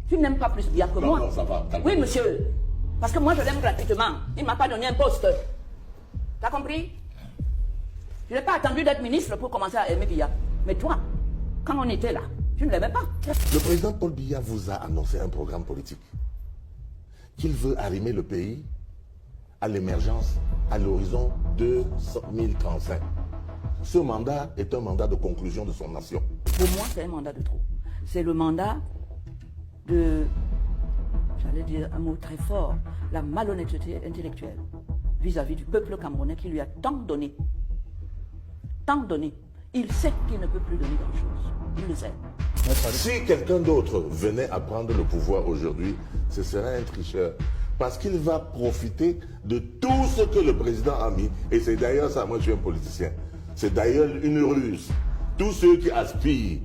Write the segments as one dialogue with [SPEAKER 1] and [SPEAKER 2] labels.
[SPEAKER 1] Tu n'aimes pas plus Biya que moi.
[SPEAKER 2] Non, ça va.
[SPEAKER 1] Oui, monsieur. Parce que moi, je l'aime gratuitement. Il ne m'a pas donné un poste. T'as compris? Je n'ai pas attendu d'être ministre pour commencer à aimer Biya. Mais toi, quand on était là, tu ne l'aimais pas.
[SPEAKER 2] Le président Paul Biya vous a annoncé un programme politique. Qu'il veut arrimer le pays à l'émergence à l'horizon 2035. Ce mandat est un mandat de conclusion de son nation.
[SPEAKER 1] Pour moi, c'est un mandat de trop. C'est le mandat de, j'allais dire un mot très fort, la malhonnêteté intellectuelle vis-à-vis du peuple camerounais qui lui a tant donné. Tant donné. Il sait qu'il ne peut plus donner grand-chose. Il le sait.
[SPEAKER 2] Si quelqu'un d'autre venait à prendre le pouvoir aujourd'hui, ce serait un tricheur. Parce qu'il va profiter de tout ce que le président a mis. Et c'est d'ailleurs ça, moi je suis un politicien. C'est d'ailleurs une ruse. Tous ceux qui aspirent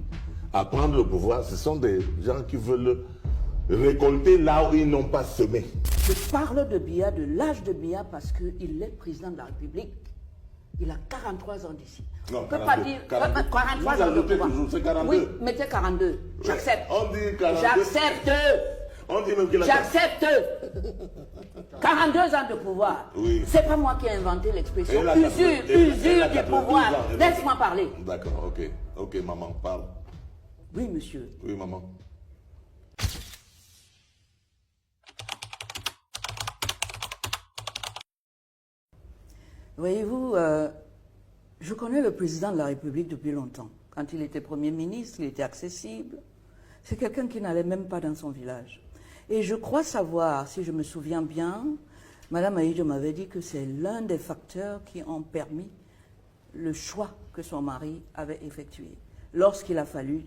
[SPEAKER 2] à prendre le pouvoir, ce sont des gens qui veulent récolter là où ils n'ont pas semé.
[SPEAKER 1] Je parle de Biya, de l'âge de Biya, parce qu'il est président de la République. Il a 43 ans d'ici.
[SPEAKER 2] Non,
[SPEAKER 1] on ne peut
[SPEAKER 2] 42,
[SPEAKER 1] pas dire 43
[SPEAKER 2] Vous
[SPEAKER 1] ans de
[SPEAKER 2] ajoutez
[SPEAKER 1] pouvoir.
[SPEAKER 2] toujours, c'est 42.
[SPEAKER 1] Oui, mettez 42. J'accepte.
[SPEAKER 2] On dit 42.
[SPEAKER 1] J'accepte.
[SPEAKER 2] On dit même qu'il a...
[SPEAKER 1] J'accepte. 42 ans de pouvoir.
[SPEAKER 2] Oui.
[SPEAKER 1] C'est pas moi qui ai inventé l'expression
[SPEAKER 2] Et la
[SPEAKER 1] usure,
[SPEAKER 2] 80,
[SPEAKER 1] usure du
[SPEAKER 2] 92
[SPEAKER 1] pouvoir.
[SPEAKER 2] ans.
[SPEAKER 1] Laisse-moi parler.
[SPEAKER 2] D'accord, ok. Ok, maman, parle.
[SPEAKER 1] Oui, monsieur.
[SPEAKER 2] Oui, maman.
[SPEAKER 1] Voyez-vous, je connais le président de la République depuis longtemps. Quand il était Premier ministre, il était accessible. C'est quelqu'un qui n'allait même pas dans son village. Et je crois savoir, si je me souviens bien, Madame Aïdjo m'avait dit que c'est l'un des facteurs qui ont permis le choix que son mari avait effectué lorsqu'il a fallu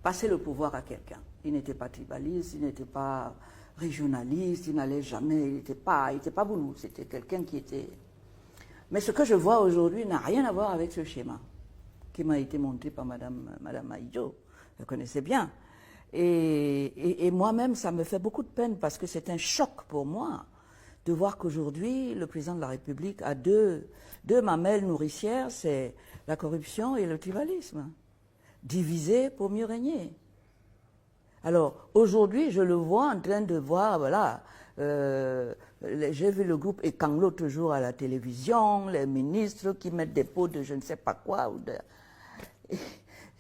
[SPEAKER 1] passer le pouvoir à quelqu'un. Il n'était pas tribaliste, il n'était pas régionaliste, il n'allait jamais, il n'était pas boulou, c'était quelqu'un qui était... Mais ce que je vois aujourd'hui n'a rien à voir avec ce schéma qui m'a été montré par Madame Aïdjo. Vous connaissez bien. Et moi-même, ça me fait beaucoup de peine parce que c'est un choc pour moi de voir qu'aujourd'hui, le président de la République a deux mamelles nourricières, c'est la corruption et le tribalisme. Diviser pour mieux régner. Alors, aujourd'hui, je le vois en train de voir, voilà, j'ai vu le groupe Ekanglo toujours à la télévision, les ministres qui mettent des pots de je ne sais pas quoi.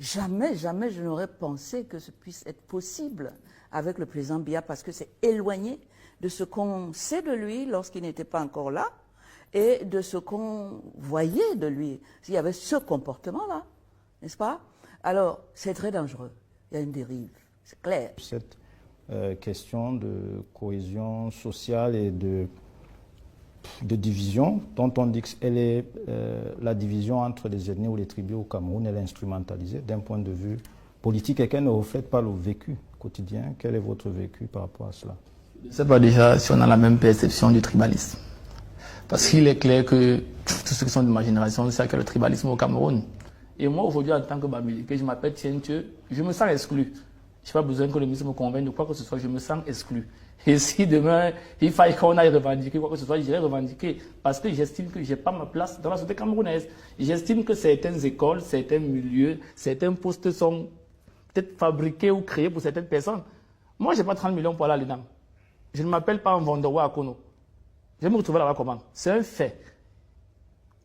[SPEAKER 1] Jamais je n'aurais pensé que ce puisse être possible avec le président Biya parce que c'est éloigné de ce qu'on sait de lui lorsqu'il n'était pas encore là et de ce qu'on voyait de lui. S'il y avait ce comportement-là, n'est-ce pas? Alors, c'est très dangereux. Il y a une dérive, c'est clair.
[SPEAKER 3] Cette question de cohésion sociale et de division, dont on dit qu'elle est la division entre les ethnies ou les tribus au Cameroun, elle est instrumentalisée d'un point de vue politique et qu'elle ne reflète pas le vécu quotidien. Quel est votre vécu par rapport à cela?
[SPEAKER 4] Je ne sais pas déjà si on a la même perception du tribalisme. Parce qu'il est clair que tous ceux qui sont de ma génération savent qu'il y a le tribalisme au Cameroun. Et moi, aujourd'hui, en tant que Bamili, que je m'appelle Tienche, je me sens exclu. Je n'ai pas besoin que le ministre me convainque de quoi que ce soit, je me sens exclu. Et si demain, il faille qu'on aille revendiquer quoi que ce soit, j'irai revendiquer. Parce que j'estime que je n'ai pas ma place dans la société camerounaise. J'estime que certaines écoles, certains milieux, certains postes sont peut-être fabriqués ou créés pour certaines personnes. Moi, je n'ai pas 30 millions pour aller à l'INAM. Je ne m'appelle pas un Vondowa à Kono. Je vais me retrouver là-bas comment? C'est un fait.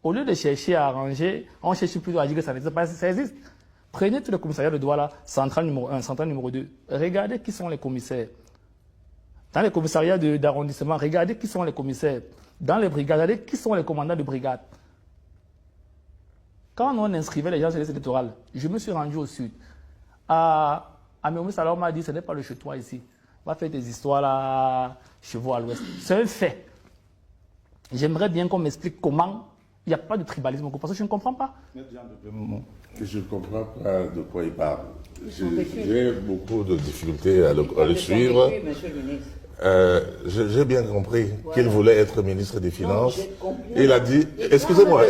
[SPEAKER 4] Au lieu de chercher à arranger, on cherche plutôt à dire que ça n'existe pas, ça existe. Prenez tous les commissariats de Douala, centrale numéro 1, centrale numéro 2. Regardez qui sont les commissaires. Dans les commissariats d'arrondissement, regardez qui sont les commissaires. Dans les brigades, regardez qui sont les commandants de brigade. Quand on inscrivait les gens sur les listes électorales, je me suis rendu au sud. À Méomis, alors on m'a dit, ce n'est pas le chez toi ici. On va faire des histoires là, chez vous à l'ouest. C'est un fait. J'aimerais bien qu'on m'explique comment il n'y a pas de tribalisme, parce que je ne comprends pas.
[SPEAKER 2] Je ne comprends pas de quoi il parle. J'ai beaucoup de difficultés à le suivre. J'ai bien compris qu'il voulait être ministre des Finances. Il a dit, excusez-moi.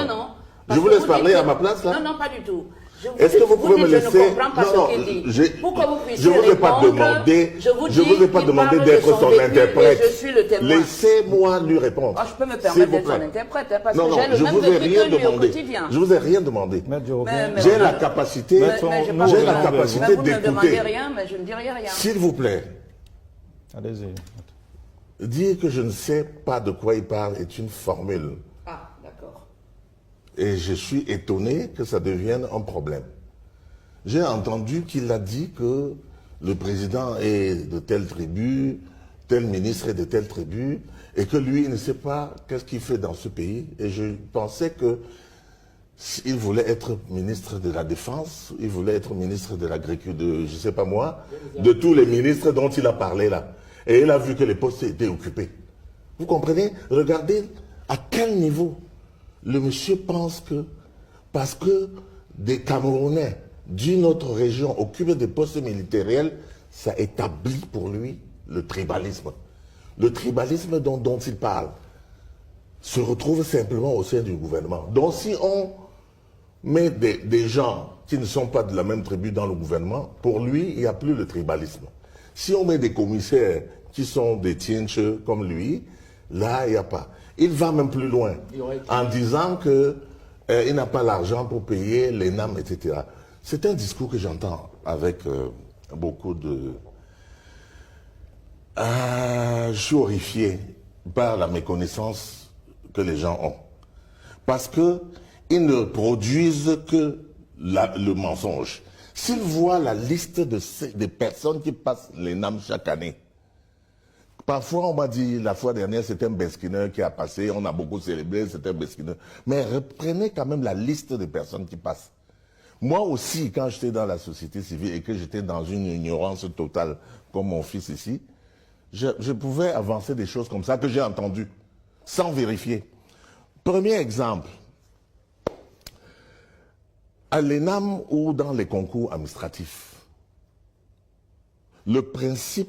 [SPEAKER 1] Non, non.
[SPEAKER 2] Je vous laisse parler à ma place là.
[SPEAKER 1] Non, pas du tout.
[SPEAKER 2] Est-ce que vous pouvez me laisser...
[SPEAKER 1] Je ne comprends pas ce qu'il dit. Pourquoi vous puissiez
[SPEAKER 2] je ne vous ai pas
[SPEAKER 1] répondre,
[SPEAKER 2] demandé,
[SPEAKER 1] je vous
[SPEAKER 2] ai pas
[SPEAKER 1] qu'il
[SPEAKER 2] demandé
[SPEAKER 1] parle
[SPEAKER 2] d'être
[SPEAKER 1] de son
[SPEAKER 2] son
[SPEAKER 1] vécu
[SPEAKER 2] interprète.
[SPEAKER 1] et je suis le témoin.
[SPEAKER 2] Laissez-moi lui répondre.
[SPEAKER 1] Ah, je peux me
[SPEAKER 2] S'il
[SPEAKER 1] permettre
[SPEAKER 2] vous
[SPEAKER 1] d'être son
[SPEAKER 2] plaît.
[SPEAKER 1] interprète, hein, parce
[SPEAKER 2] Non,
[SPEAKER 1] que
[SPEAKER 2] non,
[SPEAKER 1] j'ai le
[SPEAKER 2] je
[SPEAKER 1] même
[SPEAKER 2] vous ai
[SPEAKER 1] vécu
[SPEAKER 2] rien
[SPEAKER 1] que lui au
[SPEAKER 2] demandé.
[SPEAKER 1] quotidien.
[SPEAKER 2] Je vous ai rien demandé.
[SPEAKER 3] Maître Durovien,
[SPEAKER 2] J'ai la capacité,
[SPEAKER 1] J'ai
[SPEAKER 2] la capacité
[SPEAKER 1] vous ne me demandez
[SPEAKER 2] d'écouter.
[SPEAKER 1] rien, mais je ne dirai rien.
[SPEAKER 2] S'il vous plaît,
[SPEAKER 3] allez-y.
[SPEAKER 2] dire que je ne sais pas de quoi il parle est une formule.
[SPEAKER 1] Ah, d'accord.
[SPEAKER 2] Et je suis étonné que ça devienne un problème. J'ai entendu qu'il a dit que le président est de telle tribu, tel ministre est de telle tribu, et que lui, il ne sait pas qu'est-ce qu'il fait dans ce pays. Et je pensais que il voulait être ministre de la Défense, il voulait être ministre de l'Agriculture, de je ne sais pas moi, de tous les ministres dont il a parlé là. Et il a vu que les postes étaient occupés. Vous comprenez? Regardez à quel niveau le monsieur pense que, parce que des Camerounais d'une autre région occupent des postes militaires, ça établit pour lui le tribalisme. Le tribalisme dont il parle se retrouve simplement au sein du gouvernement. Donc si on met des gens qui ne sont pas de la même tribu dans le gouvernement, pour lui, il n'y a plus le tribalisme. Si on met des commissaires qui sont des tienches comme lui, là, il n'y a pas. Il va même plus loin en disant qu'il n'a pas l'argent pour payer les NAM, etc. C'est un discours que j'entends avec beaucoup de... je suis horrifié par la méconnaissance que les gens ont. Parce qu'ils ne produisent que le mensonge. S'ils voient la liste des personnes qui passent les NAM chaque année, parfois on m'a dit, la fois dernière, c'était un Beskineur qui a passé, on a beaucoup célébré, c'était un Beskineur. Mais reprenez quand même la liste des personnes qui passent. Moi aussi, quand j'étais dans la société civile et que j'étais dans une ignorance totale, comme mon fils ici, je pouvais avancer des choses comme ça que j'ai entendues, sans vérifier. Premier exemple, à l'ENAM ou dans les concours administratifs, le principe,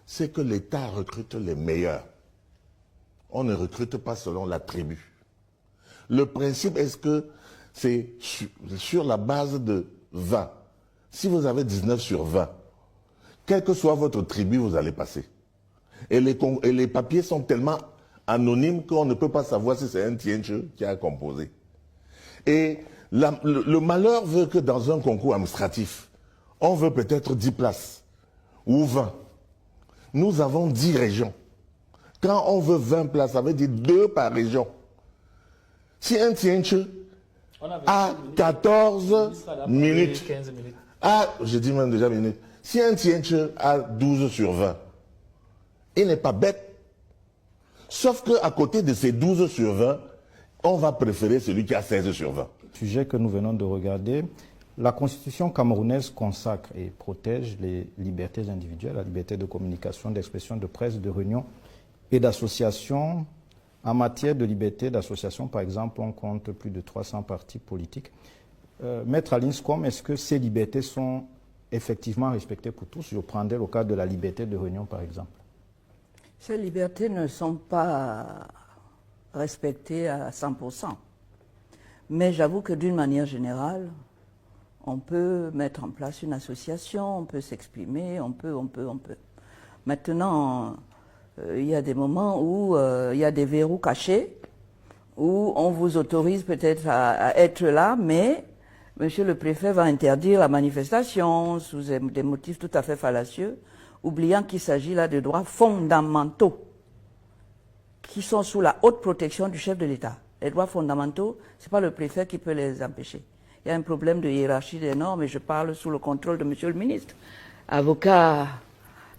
[SPEAKER 2] c'est que l'État recrute les meilleurs. On ne recrute pas selon la tribu. Le principe est que c'est sur la base de 20. Si vous avez 19 sur 20, quelle que soit votre tribu, vous allez passer. Et les papiers sont tellement anonymes qu'on ne peut pas savoir si c'est un tienche qui a composé. Et le malheur veut que dans un concours administratif, on veut peut-être 10 places ou 20. Nous avons 10 régions. Quand on veut 20 places, ça veut dire 2 par région. Si un tienche a 14 minutes,
[SPEAKER 4] 15 minutes.
[SPEAKER 2] je dis même déjà minutes. Si un tienche a 12 sur 20, il n'est pas bête. Sauf qu'à côté de ces 12 sur 20, on va préférer celui qui a 16 sur 20.
[SPEAKER 3] Sujet que nous venons de regarder, la Constitution camerounaise consacre et protège les libertés individuelles, la liberté de communication, d'expression, de presse, de réunion et d'association. En matière de liberté d'association, par exemple, on compte plus de 300 partis politiques. Maître Alinscom, est-ce que ces libertés sont effectivement respectées pour tous? Je prendrai le cas de la liberté de réunion, par exemple.
[SPEAKER 1] Ces libertés ne sont pas respectées à 100%. Mais j'avoue que d'une manière générale, on peut mettre en place une association, on peut s'exprimer, on peut. Maintenant, il y a des moments où il y a des verrous cachés, où on vous autorise peut-être à être là, mais monsieur le préfet va interdire la manifestation sous des motifs tout à fait fallacieux, oubliant qu'il s'agit là de droits fondamentaux qui sont sous la haute protection du chef de l'État. Les droits fondamentaux, ce n'est pas le préfet qui peut les empêcher. Il y a un problème de hiérarchie des normes et je parle sous le contrôle de monsieur le ministre. Avocat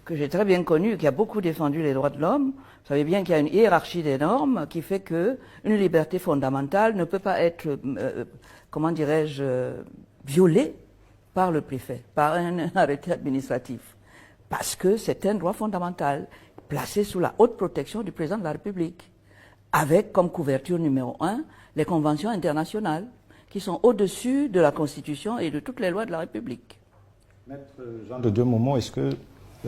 [SPEAKER 1] que j'ai très bien connu, qui a beaucoup défendu les droits de l'homme, vous savez bien qu'il y a une hiérarchie des normes qui fait qu'une liberté fondamentale ne peut pas être, comment dirais-je, violée par le préfet, par un arrêté administratif. Parce que c'est un droit fondamental placé sous la haute protection du président de la République, avec comme couverture numéro 1 les conventions internationales qui sont au-dessus de la Constitution et de toutes les lois de la République.
[SPEAKER 3] Maître Jean de Dieu Momon, est-ce que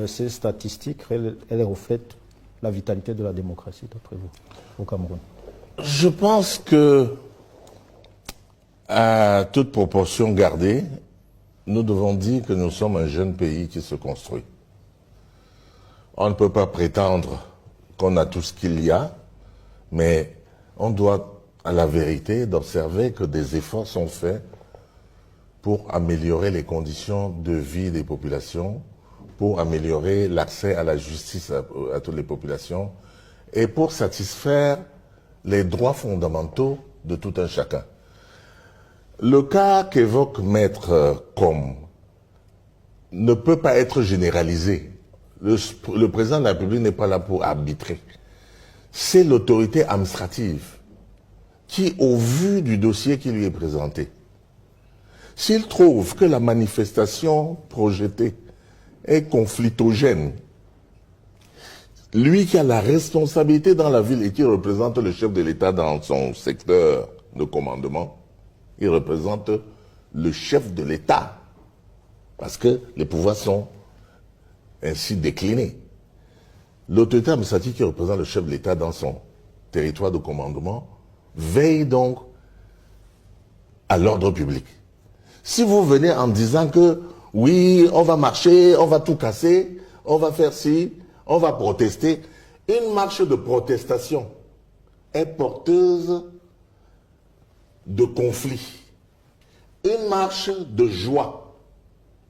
[SPEAKER 3] ces statistiques, elles reflètent la vitalité de la démocratie, d'après vous, au Cameroun?
[SPEAKER 2] Je pense que À toute proportion gardée, nous devons dire que nous sommes un jeune pays qui se construit. On ne peut pas prétendre qu'on a tout ce qu'il y a, mais on doit, à la vérité, d'observer que des efforts sont faits pour améliorer les conditions de vie des populations, pour améliorer l'accès à la justice à toutes les populations et pour satisfaire les droits fondamentaux de tout un chacun. Le cas qu'évoque Maître Com ne peut pas être généralisé. Le président de la République n'est pas là pour arbitrer. C'est l'autorité administrative qui, au vu du dossier qui lui est présenté, s'il trouve que la manifestation projetée est conflictogène, lui qui a la responsabilité dans la ville et qui représente le chef de l'État dans son secteur de commandement, il représente le chef de l'État, parce que les pouvoirs sont ainsi déclinés. L'autorité administrative qui représente le chef de l'État dans son territoire de commandement veille donc à l'ordre public. Si vous venez en disant que oui, on va marcher, on va tout casser, on va faire ci, on va protester, une marche de protestation est porteuse de conflit. Une marche de joie,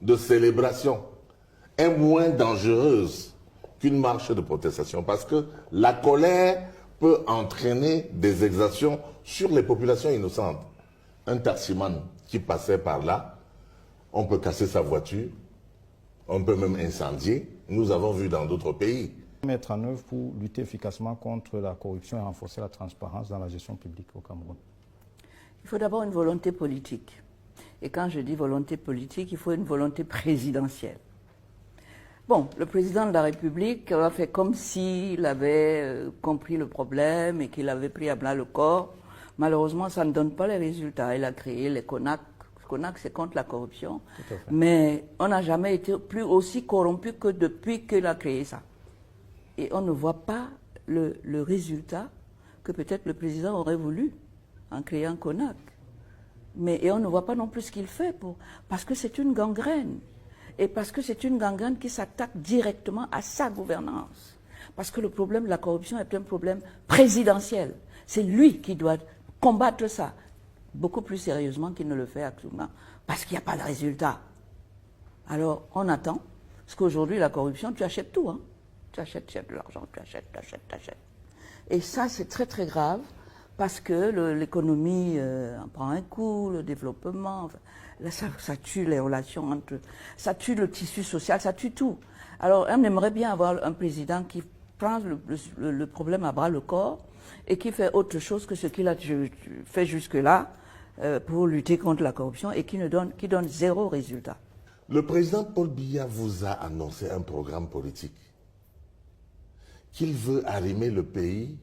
[SPEAKER 2] de célébration, est moins dangereuse qu'une marche de protestation parce que la colère peut entraîner des exactions sur les populations innocentes. Un taximan qui passait par là, on peut casser sa voiture, on peut même incendier. Nous avons vu dans d'autres pays.
[SPEAKER 3] Mettre en œuvre pour lutter efficacement contre la corruption et renforcer la transparence dans la gestion publique au Cameroun.
[SPEAKER 1] Il faut d'abord une volonté politique. Et quand je dis volonté politique, il faut une volonté présidentielle. Bon, le président de la République a fait comme s'il avait compris le problème et qu'il avait pris à bras le corps. Malheureusement, ça ne donne pas les résultats. Il a créé les CONAC. CONAC, c'est contre la corruption. Mais on n'a jamais été plus aussi corrompu que depuis qu'il a créé ça. Et on ne voit pas le résultat que peut-être le président aurait voulu en créant CONAC. Et on ne voit pas non plus ce qu'il fait parce que c'est une gangrène. Et parce que c'est une gangrène qui s'attaque directement à sa gouvernance. Parce que le problème de la corruption est un problème présidentiel. C'est lui qui doit combattre ça beaucoup plus sérieusement qu'il ne le fait actuellement. Parce qu'il n'y a pas de résultat. Alors, on attend. Parce qu'aujourd'hui, la corruption, tu achètes tout. Hein. Tu achètes de l'argent, tu achètes. Et ça, c'est très très grave. Parce que l'économie en prend un coup, le développement, là, ça tue les relations entre... Ça tue le tissu social, ça tue tout. Alors, on aimerait bien avoir un président qui prend le problème à bras le corps et qui fait autre chose que ce qu'il a fait jusque-là pour lutter contre la corruption et qui donne zéro résultat.
[SPEAKER 2] Le président Paul Biya vous a annoncé un programme politique qu'il veut arrimer le pays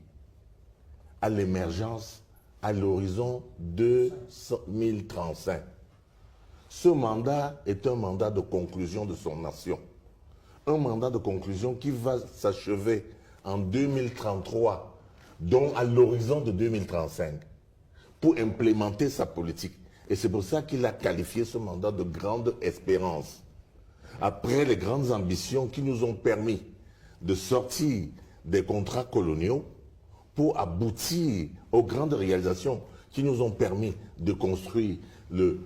[SPEAKER 2] à l'émergence à l'horizon 2035. Ce mandat est un mandat de conclusion de son nation. Un mandat de conclusion qui va s'achever en 2033, donc à l'horizon de 2035, pour implémenter sa politique. Et c'est pour ça qu'il a qualifié ce mandat de grande espérance. Après les grandes ambitions qui nous ont permis de sortir des contrats coloniaux, pour aboutir aux grandes réalisations qui nous ont permis de construire le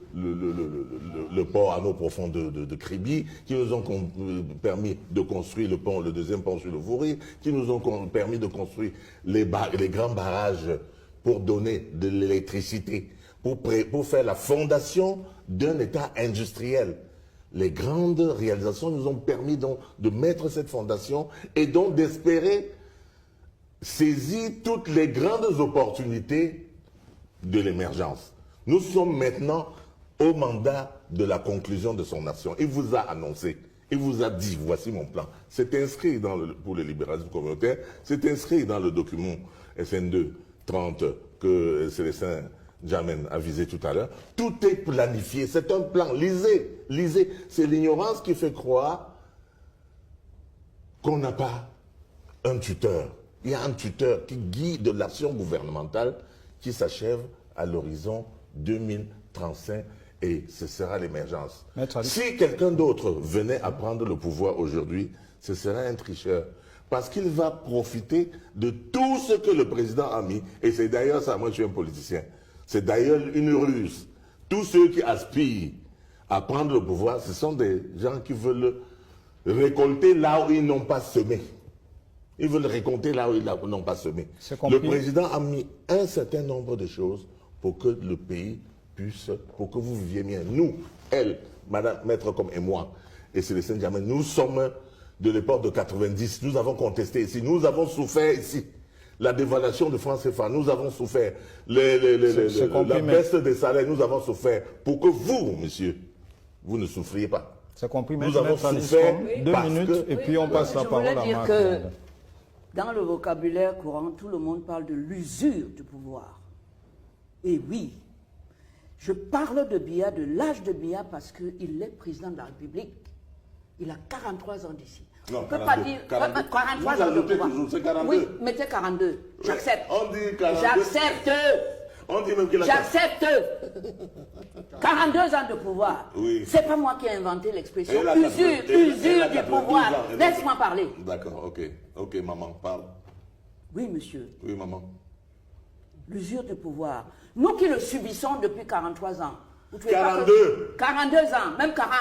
[SPEAKER 2] port à eau profonde de Kribi, qui nous ont permis de construire le deuxième pont sur le Vouri, qui nous ont permis de construire les grands barrages pour donner de l'électricité, pour faire la fondation d'un État industriel. Les grandes réalisations nous ont permis donc de mettre cette fondation et donc d'espérer saisir toutes les grandes opportunités de l'émergence. Nous sommes maintenant au mandat de la conclusion de son nation. Il vous a annoncé, il vous a dit, voici mon plan. C'est inscrit pour le libéralisme communautaire, c'est inscrit dans le document SN2 30 que Célestin Djamène a visé tout à l'heure. Tout est planifié, c'est un plan. Lisez, lisez. C'est l'ignorance qui fait croire qu'on n'a pas un tuteur. Il y a un tuteur qui guide l'action gouvernementale qui s'achève à l'horizon 2035. 35 et ce sera l'émergence.
[SPEAKER 3] Maître Ali.
[SPEAKER 2] Si quelqu'un d'autre venait à prendre le pouvoir aujourd'hui, ce serait un tricheur. Parce qu'il va profiter de tout ce que le président a mis. Et c'est d'ailleurs ça, moi je suis un politicien. C'est d'ailleurs une ruse. Tous ceux qui aspirent à prendre le pouvoir, ce sont des gens qui veulent récolter là où ils n'ont pas semé. Ils veulent récolter là où ils n'ont pas semé. Le président a mis un certain nombre de choses pour que le pays puisse, pour que vous viviez bien. Nous, elle, Madame Maître comme et moi, et Célestin Diamé, nous sommes de l'époque de 90, nous avons contesté ici, nous avons souffert ici. La dévaluation de francs CFA, nous avons souffert. La baisse des salaires, nous avons souffert. Pour que vous, monsieur, vous ne souffriez pas.
[SPEAKER 3] C'est compris,
[SPEAKER 2] nous avons souffert.
[SPEAKER 3] 2 minutes et puis on passe la parole à Marc.
[SPEAKER 1] Je voulais dire que dans le vocabulaire courant, tout le monde parle de l'usure du pouvoir. Et oui, je parle de Biya, de l'âge de Biya, parce qu'il est président de la République. Il a 43 ans d'ici.
[SPEAKER 2] Non,
[SPEAKER 1] on ne peut pas dire 43 ans de pouvoir. Oui, mettez 42. J'accepte.
[SPEAKER 2] On dit 42.
[SPEAKER 1] J'accepte.
[SPEAKER 2] On dit même qu'il a...
[SPEAKER 1] J'accepte. 42 ans de pouvoir.
[SPEAKER 2] Oui.
[SPEAKER 1] C'est pas moi qui ai inventé l'expression usure du pouvoir. Laisse-moi parler.
[SPEAKER 2] D'accord, ok. Ok, maman, parle.
[SPEAKER 1] Oui, monsieur.
[SPEAKER 2] Oui, maman.
[SPEAKER 1] L'usure du pouvoir. Nous qui le subissons depuis 43 ans.
[SPEAKER 2] 42.
[SPEAKER 1] 42 ans, même 40.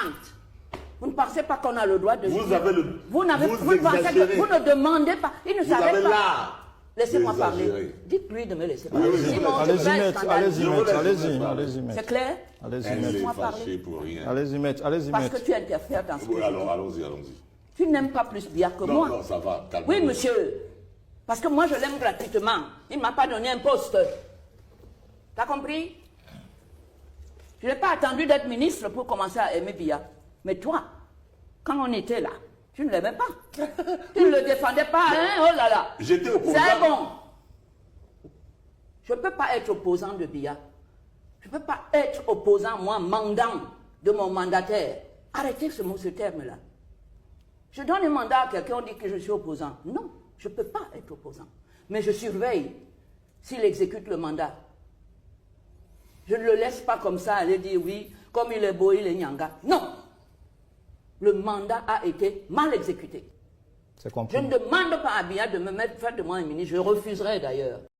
[SPEAKER 1] Vous ne pensez pas qu'on a le droit de...
[SPEAKER 2] Vous avez le...
[SPEAKER 1] Vous ne demandez pas. Il ne savait pas. Laissez-moi parler. Dites-lui de me laisser parler.
[SPEAKER 3] Allez-y,
[SPEAKER 1] c'est clair?
[SPEAKER 3] Allez-y,
[SPEAKER 1] laissez-moi parler.
[SPEAKER 3] Allez-y, maître.
[SPEAKER 1] Parce que tu interfères dans ce que je dis.
[SPEAKER 2] Allons-y.
[SPEAKER 1] Tu n'aimes pas plus Biya que moi.
[SPEAKER 2] Non, ça va.
[SPEAKER 1] Oui, monsieur. Parce que moi, je l'aime gratuitement. Il ne m'a pas donné un poste. T'as compris? Je n'ai pas attendu d'être ministre pour commencer à aimer Biya. Mais toi, quand on était là, tu ne l'aimais pas. Tu ne le défendais pas, hein? Oh là là.
[SPEAKER 2] J'étais opposant.
[SPEAKER 1] C'est bon. Je ne peux pas être opposant de Biya. Je ne peux pas être opposant, moi, mandant de mon mandataire. Arrêtez ce terme-là. Je donne un mandat à quelqu'un, on dit que je suis opposant. Non, je ne peux pas être opposant. Mais je surveille s'il exécute le mandat. Je ne le laisse pas comme ça aller dire oui, comme il est beau, il est nyanga. Non. Le mandat a été mal exécuté. Je ne demande pas à Biya de me faire de moi un ministre. Je refuserai d'ailleurs.